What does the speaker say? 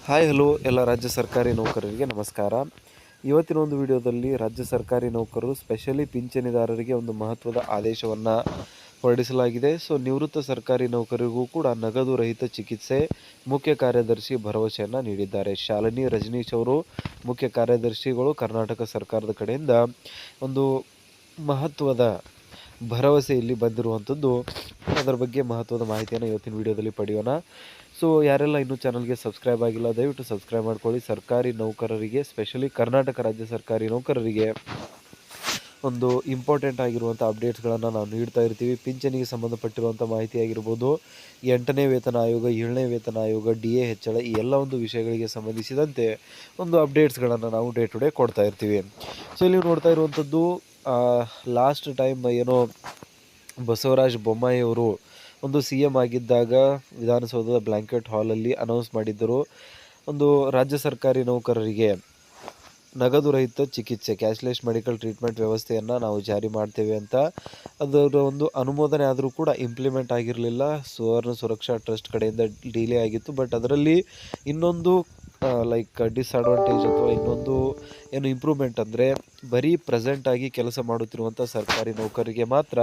Hi hello ಎಲ್ಲ ರಾಜ್ಯ ಸರ್ಕಾರಿ ನೌಕರರಿಗೆ ನಮಸ್ಕಾರ. ಇವತ್ತಿನ ಒಂದು ವಿಡಿಯೋದಲ್ಲಿ ರಾಜ್ಯ ಸರ್ಕಾರಿ ನೌಕರರು ಸ್ಪೆಷಲಿ ಪಿಂಚಣಿದಾರರಿಗೆ ಒಂದು ಮಹತ್ವದ ಆದೇಶವನ್ನು ಹೊರಡಿಸಲಾಗಿದೆ. ನಿವೃತ್ತ ಸರ್ಕಾರಿ ನೌಕರರಿಗೂ ಕೂಡ ನಗದು ರಹಿತ ಚಿಕಿತ್ಸೆ ಮುಖ್ಯ ಕಾರ್ಯದರ್ಶಿ ಭರವಸೆಯನ್ನು ನೀಡಿದ್ದಾರೆ. ಶಾಲಿನಿ ರಜನೀಶ್ ಅವರು ಮುಖ್ಯ ಕಾರ್ಯದರ್ಶಿಗಳು ಕರ್ನಾಟಕ ಸರ್ಕಾರದ ಕಡೆಯಿಂದ ಒಂದು ಮಹತ್ವದ ಭರವಸೆ ಇಲ್ಲಿ ಬಂದಿರುವಂಥದ್ದು. ಅದರ ಬಗ್ಗೆ ಮಹತ್ವದ ಮಾಹಿತಿಯನ್ನು ಇವತ್ತಿನ ವಿಡಿಯೋದಲ್ಲಿ ಪಡೆಯೋಣ. ಯಾರೆಲ್ಲ ಇನ್ನೂ ಚಾನಲ್ಗೆ ಸಬ್ಸ್ಕ್ರೈಬ್ ಆಗಿಲ್ಲ ದಯವಿಟ್ಟು ಸಬ್ಸ್ಕ್ರೈಬ್ ಮಾಡ್ಕೊಳ್ಳಿ. ಸರ್ಕಾರಿ ನೌಕರರಿಗೆ ಸ್ಪೆಷಲಿ ಕರ್ನಾಟಕ ರಾಜ್ಯ ಸರ್ಕಾರಿ ನೌಕರರಿಗೆ ಒಂದು ಇಂಪಾರ್ಟೆಂಟ್ ಆಗಿರುವಂಥ ಅಪ್ಡೇಟ್ಸ್ಗಳನ್ನು ನಾವು ನೀಡ್ತಾ ಇರ್ತೀವಿ. ಪಿಂಚಣಿಗೆ ಸಂಬಂಧಪಟ್ಟಿರುವಂಥ ಮಾಹಿತಿ ಆಗಿರ್ಬೋದು, 8ನೇ ವೇತನ ಆಯೋಗ, 7ನೇ ವೇತನ ಆಯೋಗ, DA ಹೆಚ್ಚಳ, ಈ ಎಲ್ಲ ಒಂದು ವಿಷಯಗಳಿಗೆ ಸಂಬಂಧಿಸಿದಂತೆ ಒಂದು ಅಪ್ಡೇಟ್ಸ್ಗಳನ್ನು ನಾವು ಡೇ ಟು ಡೇ ಕೊಡ್ತಾ ಇರ್ತೀವಿ. ಇಲ್ಲಿ ನೋಡ್ತಾ ಇರುವಂಥದ್ದು ಲಾಸ್ಟ್ ಟೈಮ್ ಏನೋ ಬಸವರಾಜ ಬೊಮ್ಮಾಯಿ ಅವರು ಒಂದು CM ಆಗಿದ್ದಾಗ ವಿಧಾನಸೌಧದ ಬ್ಲ್ಯಾಂಕೆಟ್ ಹಾಲಲ್ಲಿ ಅನೌನ್ಸ್ ಮಾಡಿದ್ದರು, ಒಂದು ರಾಜ್ಯ ಸರ್ಕಾರಿ ನೌಕರರಿಗೆ ನಗದು ರಹಿತ ಚಿಕಿತ್ಸೆ ಕ್ಯಾಶ್ಲೆಸ್ ಮೆಡಿಕಲ್ ಟ್ರೀಟ್ಮೆಂಟ್ ವ್ಯವಸ್ಥೆಯನ್ನು ನಾವು ಜಾರಿ ಮಾಡ್ತೇವೆ ಅಂತ. ಅದರ ಒಂದು ಅನುಮೋದನೆ ಆದರೂ ಕೂಡ ಇಂಪ್ಲಿಮೆಂಟ್ ಆಗಿರಲಿಲ್ಲ. ಸುವರ್ಣ ಸುರಕ್ಷಾ ಟ್ರಸ್ಟ್ ಕಡೆಯಿಂದ ಡಿಲೇ ಆಗಿತ್ತು. ಬಟ್ ಅದರಲ್ಲಿ ಇನ್ನೊಂದು ಡಿಸ್ಅಡ್ವಾಂಟೇಜ್ ಅಥವಾ ಇನ್ನೊಂದು ಏನು ಇಂಪ್ರೂವ್ಮೆಂಟ್ ಅಂದರೆ, ಬರೀ ಪ್ರೆಸೆಂಟಾಗಿ ಕೆಲಸ ಮಾಡುತ್ತಿರುವಂಥ ಸರ್ಕಾರಿ ನೌಕರರಿಗೆ ಮಾತ್ರ